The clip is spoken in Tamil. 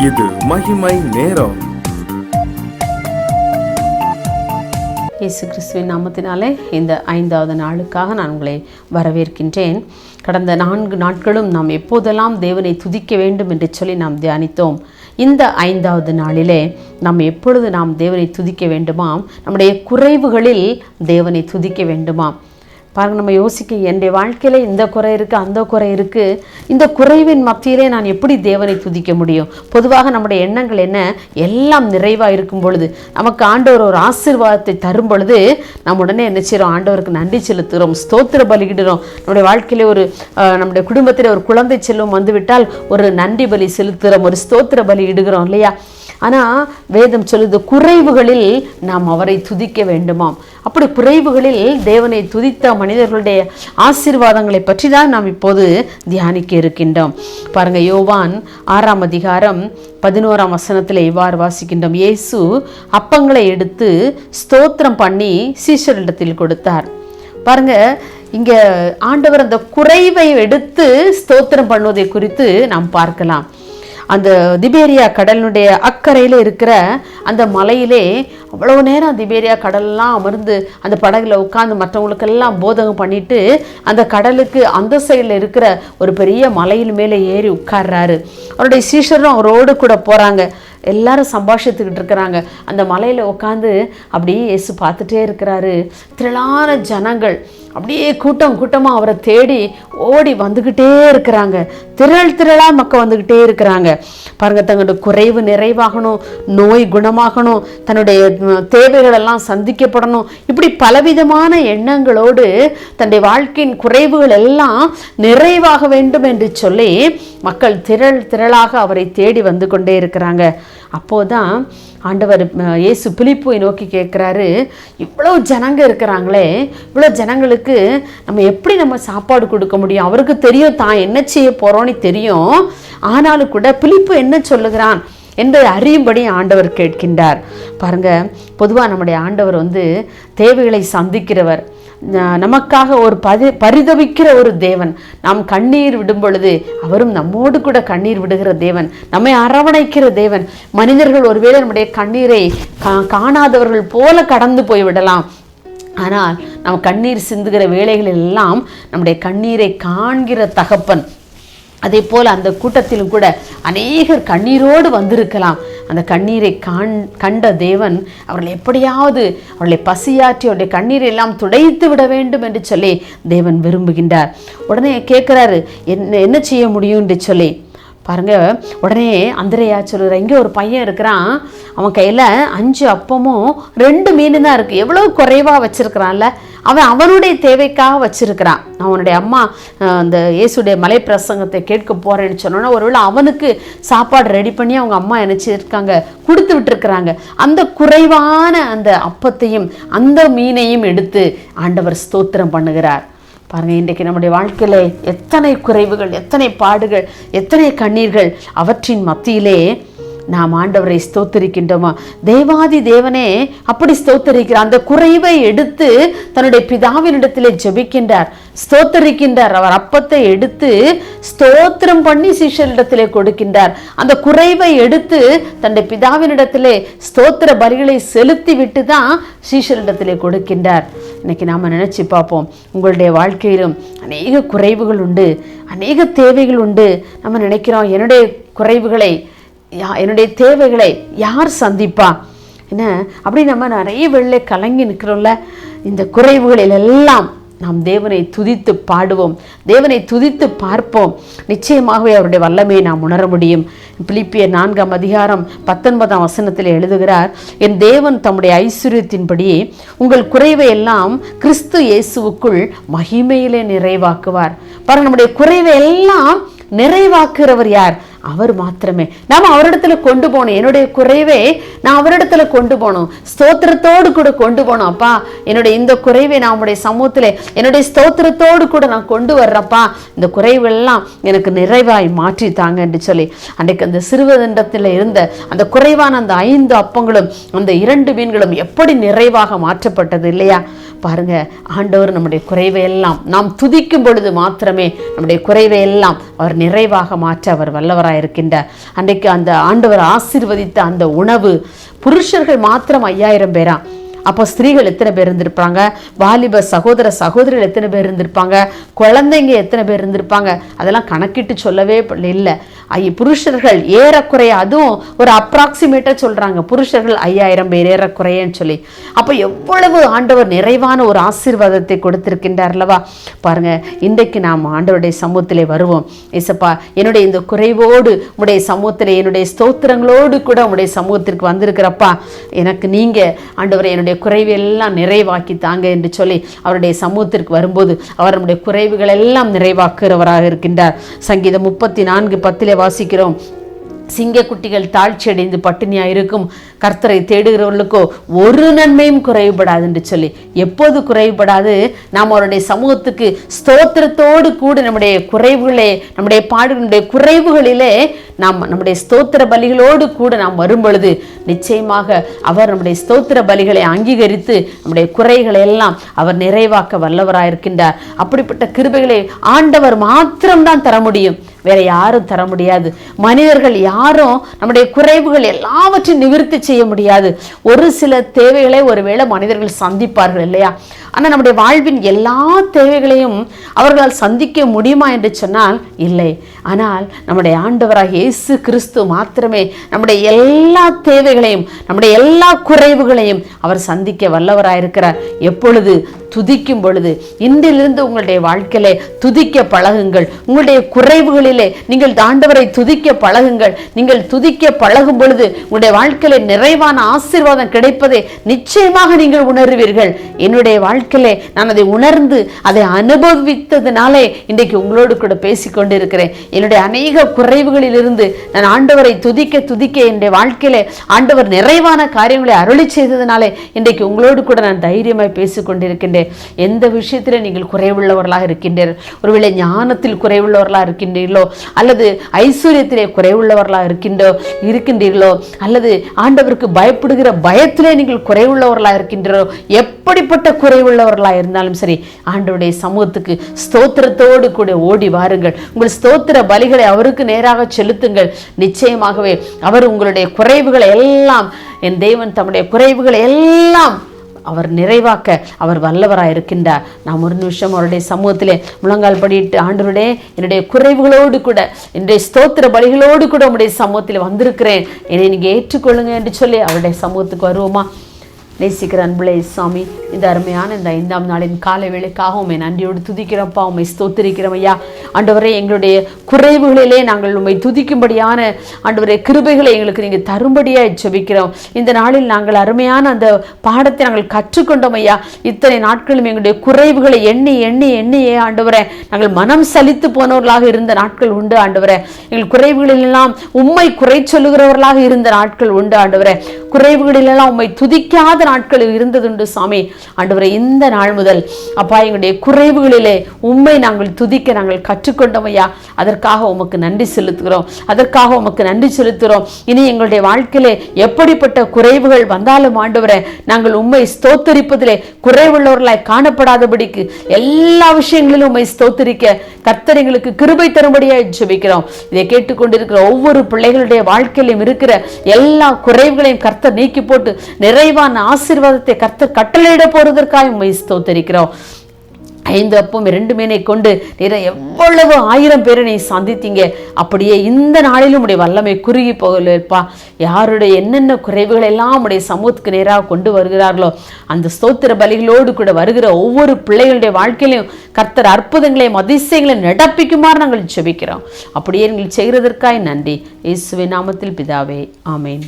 இது மகிமை நேரம். இயேசு கிறிஸ்துவின் நாமத்தினாலே இந்த 5வது நாளுக்காக நான் உங்களை வரவேற்கின்றேன். கடந்த 4 நாட்களும் நாம் எப்போதெல்லாம் தேவனை துதிக்க வேண்டும் என்று சொல்லி நாம் தியானித்தோம். இந்த 5வது நாளிலே நாம் எப்பொழுது நாம் தேவனை துதிக்க வேண்டுமாம்? நம்முடைய குறைவுகளில் தேவனை துதிக்க வேண்டுமாம். பாருங்கள், நம்ம யோசிக்க, என்னுடைய வாழ்க்கையில் இந்த குறை இருக்குது, அந்த குறை இருக்குது, இந்த குறைவின் மத்தியிலே நான் எப்படி தேவனை துதிக்க முடியும்? பொதுவாக நம்முடைய எண்ணங்கள் என்ன? எல்லாம் நிறைவாக இருக்கும் பொழுது, நமக்கு ஆண்டவர் ஒரு ஆசீர்வாதத்தை தரும் பொழுது நம்ம உடனே என்ன செய்கிறோம்? ஆண்டவருக்கு நன்றி செலுத்துகிறோம், ஸ்தோத்திர பலியிடுறோம். நம்முடைய வாழ்க்கையிலே நம்முடைய குடும்பத்தில் ஒரு குழந்தை செல்வம் வந்துவிட்டால் ஒரு நன்றி பலி செலுத்துகிறோம், ஒரு ஸ்தோத்திர பலி இடுகிறோம் இல்லையா? ஆனால் வேதம் சொல்லுது, குறைவுகளில் நாம் அவரை துதிக்க வேண்டுமாம். அப்படி குறைவுகளில் தேவனை துதித்த மனிதர்களுடைய ஆசீர்வாதங்களை பற்றி தான் நாம் இப்போது தியானிக்க இருக்கின்றோம். பாருங்கள், யோவான் 6ஆம் அதிகாரம் 11ஆம் வசனத்தில் இவ்வாறு வாசிக்கின்றோம். இயேசு அப்பங்களை எடுத்து ஸ்தோத்திரம் பண்ணி சீஷரிடத்தில் கொடுத்தார். பாருங்க, இங்கே ஆண்டவர் அந்த குறைவை எடுத்து ஸ்தோத்திரம் பண்ணுவதை குறித்து நாம் பார்க்கலாம். அந்த திபேரியா கடலினுடைய அக்கறையில் இருக்கிற அந்த மலையிலே அவ்வளோ நேரம் திபேரியா கடல்லாம் அமர்ந்து அந்த படகுல உட்காந்து மற்றவங்களுக்கெல்லாம் போதகம் பண்ணிட்டு அந்த கடலுக்கு அந்த சைடில் இருக்கிற ஒரு பெரிய மலையில் மேலே ஏறி உட்கார்றாரு. அவருடைய சீஷரும் அவரோடு கூட போகிறாங்க. எல்லாரும் சம்பாஷித்துக்கிட்டு இருக்கிறாங்க. அந்த மலையில் உட்காந்து அப்படியே இயேசு பார்த்துட்டே இருக்கிறாரு. திரளான ஜனங்கள் அப்படியே கூட்டமாக அவரை தேடி ஓடி வந்துக்கிட்டே இருக்கிறாங்க. திரளாக மக்கள் வந்துக்கிட்டே இருக்கிறாங்க. பாருங்கள், தங்களுடைய குறைவு நிறைவாகணும், நோய் குணமாகணும், தன்னுடைய தேவைகள் எல்லாம் சந்திக்கப்படணும், இப்படி பலவிதமான எண்ணங்களோடு தன்னுடைய வாழ்க்கையின் குறைவுகள் எல்லாம் நிறைவாக வேண்டும் என்று சொல்லி மக்கள் திரளாக அவரை தேடி வந்து கொண்டே இருக்கிறாங்க. அப்போதான் ஆண்டவர் இயேசு பிலிப்பை நோக்கி கேட்குறாரு, இவ்வளோ ஜனங்க இருக்கிறாங்களே, இவ்வளோ ஜனங்களுக்கு நம்ம எப்படி சாப்பாடு கொடுக்க முடியும்? அவருக்கு தெரியும் தான் என்ன செய்ய போகிறோன்னு தெரியும். ஆனாலும் கூட பிலிப்பு என்ன சொல்லுகிறான் என்று அறியும்படி ஆண்டவர் கேட்கின்றார். பாருங்க, பொதுவாக நம்முடைய ஆண்டவர் தேவைகளை சந்திக்கிறவர், நமக்காக ஒரு பரிதவிக்கிற ஒரு தேவன். நாம் கண்ணீர் விடும் பொழுது அவரும் நம்மோடு கூட கண்ணீர் விடுகிற தேவன், நம்மை அரவணைக்கிற தேவன். மனிதர்கள் ஒருவேளை நம்முடைய கண்ணீரை காணாதவர்கள் போல கடந்து போய்விடலாம். ஆனால் நாம் கண்ணீர் சிந்துகிற வேளைகளில் எல்லாம் நம்முடைய கண்ணீரை காண்கிற தகப்பன். அதே போல் அந்த கூட்டத்திலும் கூட அநேகர் கண்ணீரோடு வந்திருக்கலாம். அந்த கண்ணீரை கண்ட தேவன் அவர்களை எப்படியாவது அவர்களை பசியாற்றி அவருடைய கண்ணீரை எல்லாம் துடைத்து விட வேண்டும் என்று சொல்லி தேவன் விரும்புகின்றார். உடனே கேட்குறாரு, என்ன செய்ய முடியும் என்று சொல்லி. பாருங்க, உடனே அந்திரேயா சொல்லுற, இங்கே ஒரு பையன் இருக்கிறான், அவன் கையில் 5 அப்பமும் 2 மீன் தான் இருக்குது. எவ்வளோ குறைவாக வச்சிருக்கிறான்ல, அவனுடைய தேவைக்காக வச்சிருக்கிறான். அவனுடைய அம்மா அந்த இயேசுடைய மலை பிரசங்கத்தை கேட்க போறேன்னு சொன்னோன்னா ஒருவேளை அவனுக்கு சாப்பாடு ரெடி பண்ணி அவங்க அம்மா நினைச்சிருக்காங்க, கொடுத்து விட்டுருக்குறாங்க. அந்த குறைவான அந்த அப்பத்தையும் அந்த மீனையும் எடுத்து ஆண்டவர் ஸ்தோத்திரம் பண்ணுகிறார். பாருங்கள், இன்றைக்கு நம்முடைய வாழ்க்கையில் எத்தனை குறைவுகள், எத்தனை பாடுகள், எத்தனை கண்ணீர்கள், அவற்றின் மத்தியிலே நாம் ஆண்டவரை ஸ்தோத்தரிக்கின்றோமா? தேவாதி தேவனே அப்படி ஸ்தோத்தரிக்கிறார். அந்த குறைவை எடுத்து தன்னுடைய பிதாவினிடத்திலே ஜெபிக்கின்றார், ஸ்தோத்தரிக்கின்றார். அவர் அப்பத்தை எடுத்து ஸ்தோத்திரம் பண்ணி சீஷரிடத்திலே கொடுக்கின்றார். அந்த குறைவை எடுத்து தன்னுடைய பிதாவினிடத்திலே ஸ்தோத்திர பலிகளை செலுத்தி விட்டு தான் சீஷரிடத்திலே கொடுக்கின்றார். இன்னைக்கு நாம் நினச்சி பார்ப்போம், உங்களுடைய வாழ்க்கையிலும் அநேக குறைவுகள் உண்டு, அநேக தேவைகள் உண்டு. நம்ம நினைக்கிறோம், என்னுடைய குறைவுகளை, என்னுடைய தேவைகளை யார் சந்திப்பா என்ன? அப்படி நம்ம நிறைய வெள்ளை கலங்கி நிற்கிறோம்ல. இந்த குறைவுகளில் எல்லாம் நாம் தேவனை துதித்து பாடுவோம், தேவனை துதித்து பார்ப்போம். நிச்சயமாகவே அவருடைய வல்லமையை நாம் உணர முடியும். பிலிப்பியர் 4ஆம் அதிகாரம் 19ஆம் வசனத்தில் எழுதுகிறார், என் தேவன் தம்முடைய ஐஸ்வர்யத்தின்படி உங்கள் குறைவை எல்லாம் கிறிஸ்து இயேசுவுக்குள் மகிமையிலே நிறைவாக்குவார். பாருங்க, நம்முடைய குறைவை எல்லாம் நிறைவாக்குறவர் யார்? அவர் மாத்திரமே. நாம் அவரிடத்துல கொண்டு போகணும். என்னுடைய குறைவை நான் அவரிடத்துல கொண்டு போகணும், ஸ்தோத்திரத்தோடு கூட கொண்டு போகணும். அப்பா, என்னுடைய இந்த குறைவை நான் உங்களுடைய சமூகத்தில் என்னுடைய ஸ்தோத்திரத்தோடு கூட நான் கொண்டு வர்றப்பா, இந்த குறைவெல்லாம் எனக்கு நிறைவாய் மாற்றித்தாங்க என்று சொல்லி அன்றைக்கு அந்த சிறுவதண்டத்தில் இருந்த அந்த குறைவான அந்த 5 அப்பங்களும் அந்த 2 மீன்களும் எப்படி நிறைவாக மாற்றப்பட்டது இல்லையா? பாருங்க, ஆண்டவர் நம்முடைய குறைவை எல்லாம் நாம் துதிக்கும் பொழுது மாத்திரமே நம்முடைய குறைவை எல்லாம் அவர் நிறைவாக மாற்ற அவர் வல்லவராக இருக்கின்றார். அன்றைக்கு அந்த ஆண்டவர் ஆசீர்வதித்த அந்த உணவு புருஷர்கள் மாத்திரம் 5000 பேரா. அப்போ ஸ்திரீகள் எத்தனை பேர் இருந்திருப்பாங்க, வாலிப சகோதரர்கள் எத்தனை பேர் இருந்திருப்பாங்க, குழந்தைங்க எத்தனை பேர் இருந்திருப்பாங்க, அதெல்லாம் கணக்கிட்டு சொல்லவே இல்லை. புருஷர்கள் ஏறக்குறைய, அதுவும் ஒரு அப்ராக்சிமேட்டாக சொல்கிறாங்க, புருஷர்கள் 5000 பேர் ஏறக்குறையன்னு சொல்லி. அப்போ எவ்வளவு ஆண்டவர் நிறைவான ஒரு ஆசீர்வாதத்தை கொடுத்திருக்கின்றார் அல்லவா. பாருங்க, இன்றைக்கு நாம் ஆண்டவருடைய சமூகத்திலே வருவோம். ஏசப்பா, என்னுடைய இந்த குறைவோடு உடைய சமூகத்திலே, என்னுடைய ஸ்தோத்திரங்களோடு கூட உடைய சமூகத்திற்கு வந்திருக்கிறப்பா, எனக்கு நீங்கள் ஆண்டவரை என்னுடைய குறைவை எல்லாம் நிறைவாக்கி தாங்க என்று சொல்லி அவருடைய சமூகத்திற்கு வரும்போது அவர் நம்முடைய குறைவுகள் எல்லாம் நிறைவாக்குகிறவராக இருக்கின்றார். சங்கீதம் 34:10 வாசிக்கிறோம், சிங்கக்குட்டிகள் தாழ்ச்சி அடைந்து பட்டினியா இருக்கும், கர்த்தரை தேடுகிறவர்களுக்கோ ஒரு நன்மையும் குறைவுபடாது என்று சொல்லி. எப்போது குறைவுபடாது? நாம் அவருடைய சமூகத்துக்கு ஸ்தோத்திரத்தோடு கூட நம்முடைய குறைவுகளே, நம்முடைய பாடுகளுடைய குறைவுகளிலே நாம் நம்முடைய ஸ்தோத்திர பலிகளோடு கூட நாம் வரும் பொழுது நிச்சயமாக அவர் நம்முடைய ஸ்தோத்திர பலிகளை அங்கீகரித்து நம்முடைய குறைகளை எல்லாம் அவர் நிறைவாக்க வல்லவராயிருக்கின்றார். அப்படிப்பட்ட கிருபைகளை ஆண்டவர் மாத்திரம்தான் தர முடியும், வேற யாரும் தர முடியாது. மனிதர்கள் யாரும் நம்முடைய குறைவுகள் எல்லாவற்றையும் நிவர்த்தி செய்ய முடியாது. ஒரு சில தேவைகளை ஒருவேளை மனிதர்கள் சந்திப்பார்கள் இல்லையா, ஆனால் நம்முடைய வாழ்வின் எல்லா தேவைகளையும் அவர்களால் சந்திக்க முடியுமா என்று சொன்னால் இல்லை. ஆனால் நம்முடைய ஆண்டவராகிய இயேசு கிறிஸ்து மாத்திரமே நம்முடைய எல்லா தேவைகளையும், நம்முடைய எல்லா குறைவுகளையும் அவர் சந்திக்க வல்லவராயிருக்கிறார். எப்பொழுது? துதிக்கும் பொழுது. இன்றிலிருந்து உங்களுடைய வாழ்க்கையிலே துதிக்க பழகுங்கள். உங்களுடைய குறைவுகளிலே நீங்கள் ஆண்டவரை துதிக்க பழகுங்கள். நீங்கள் துதிக்க பழகும் பொழுது உங்களுடைய வாழ்க்கையிலே நிறைவான ஆசீர்வாதம் கிடைப்பதை நிச்சயமாக நீங்கள் உணர்வீர்கள். என்னுடைய வாழ்க்கையிலே நான் அதை உணர்ந்து அதை அனுபவித்ததுனாலே இன்றைக்கு உங்களோடு கூட பேசிக்கொண்டு இருக்கிறேன். என்னுடைய அநேக குறைவுகளில் இருந்து நான் ஆண்டவரை துதிக்க துதிக்க என்னுடைய வாழ்க்கையிலே ஆண்டவர் நிறைவான காரியங்களை அருளி செய்ததுனாலே இன்றைக்கு உங்களோடு கூட நான் தைரியமாய் பேசிக்கொண்டிருக்கின்றேன். எந்த விஷயத்தில் நீங்கள் குறைவுள்ளவர்களாக இருக்கின்றீர்கள்? ஒருவேளை ஞானத்தில் குறைவுள்ளவர்களாக இருக்கின்றீர்களோ, அல்லது ஐஸ்வர்யத்திலே குறைவுள்ளவர்களாக இருக்கின்றீர்களோ, அல்லது ஆண்டவருக்கு பயப்படுகிற பயத்திலே நீங்கள் குறைவுள்ளவர்களாக இருக்கின்றீர்களோ, எப்படிப்பட்ட குறைவுள்ளவர்களாக இருந்தாலும் சரி ஆண்டவருடைய சமூகத்துக்கு ஸ்தோத்திரத்தோடு கூட ஓடி வாருங்கள். உங்கள் ஸ்தோத்திர பலிகளை அவருக்கு நேராக செலுத்துங்கள். நிச்சயமாகவே அவர் உங்களுடைய குறைவுகளை எல்லாம், என் தேவன் தம்முடைய குறைவுகளை எல்லாம் அவர் நிறைவாக்க அவர் வல்லவராக இருக்கின்றார். நாம் ஒரு நிமிஷம் அவருடைய சமூகத்திலே முழங்கால் படிட்டு, ஆண்டவருடைய என்னுடைய குறைவுகளோடு கூட, என்னுடைய ஸ்தோத்திர பலிகளோடு கூட உங்களுடைய சமூகத்தில் வந்திருக்கிறேன், என்னை நீங்கள் ஏற்றுக்கொள்ளுங்க என்று சொல்லி அவருடைய சமூகத்துக்கு வருவோமா? நேசிக்கிற அன்புலே சாமி, இந்த அருமையான இந்த 5ஆம் நாளின் காலை வேளைக்காக உண்மை நன்றியோடு துதிக்கிறப்பா, உண்மை ஸ்தோத்திரிக்கிறோம் ஐயா. ஆண்டவரே, எங்களுடைய குறைவுகளிலே நாங்கள் உண்மை துதிக்கும்படியான ஆண்டவரே கிருபைகளை எங்களுக்கு நீங்கள் தரும்படியாக ஜெபிக்கிறோம். இந்த நாளில் நாங்கள் அருமையான அந்த பாடத்தை நாங்கள் கற்றுக்கொண்டோம் ஐயா. இத்தனை நாட்களும் எங்களுடைய குறைவுகளை எண்ணி எண்ணி எண்ணியே ஆண்டவரே நாங்கள் மனம் சலித்து போனவர்களாக இருந்த நாட்கள் உண்டு ஆண்டவரே. எங்கள் குறைவுகளிலெல்லாம் உம்மை குறை சொல்லுகிறவர்களாக இருந்த நாட்கள் உண்டு ஆண்டவரே. குறைவுகளிலெல்லாம் உம்மை துதிக்காத நாட்கள் இருந்ததுண்டு சாமி. ஆண்டவரே, இந்த நாள் முதல் அப்பா எங்களுடைய குறைவுகளிலே உம்மை நாங்கள் துதிக்க நாங்கள் கற்றுக்கொண்டோம் ஐயா. அதற்காக உமக்கு நன்றி செலுத்துகிறோம், அதற்காக உமக்கு நன்றி செலுத்துகிறோம். இனி எங்களுடைய வாழ்க்கையிலே எப்படிப்பட்ட குறைவுகள் வந்தாலும் ஆண்டவரே நாங்கள் உம்மை ஸ்தோத்தரிப்பதிலே குறைவுள்ளவர்களாய் காணப்படாதபடிக்கு எல்லா விஷயங்களிலும் உம்மை ஸ்தோத்தரிக்க கர்த்தர் எங்களுக்கு கிருபை தரும்படியாக ஜெபிக்கிறோம். இதை கேட்டுக்கொண்டிருக்கிற ஒவ்வொரு பிள்ளைகளுடைய வாழ்க்கையிலும் இருக்கிற எல்லா குறைவுகளையும் கர்த்தர் நீக்கி போட்டு நிறைவான ஆசீர்வாதத்தை கர்த்தர் கட்டளையிட போறதற்காக உம்மை ஸ்தோத்தரிக்கிறோம். 5 அப்பம் 2 மீனை கொண்டு எவ்வளவு 1000 பேரை நீ சந்தித்தீங்க. அப்படியே இந்த நாளிலும் உடைய வல்லமை குறுகி போகலப்பா. யாருடைய என்னென்ன குறைவுகள் எல்லாம் உடைய சமூகத்துக்கு நேராக கொண்டு வருகிறார்களோ அந்த ஸ்தோத்திர பலிகளோடு கூட வருகிற ஒவ்வொரு பிள்ளைகளுடைய வாழ்க்கையிலும் கர்த்தர் அற்புதங்களையும் அதிசயங்களையும் நடப்பிக்குமாறு நாங்கள் ஜெபிக்கிறோம். அப்படியே நீங்கள் செய்கிறதற்காய் நன்றி. இயேசுவின் நாமத்தில் பிதாவே, ஆமேன்.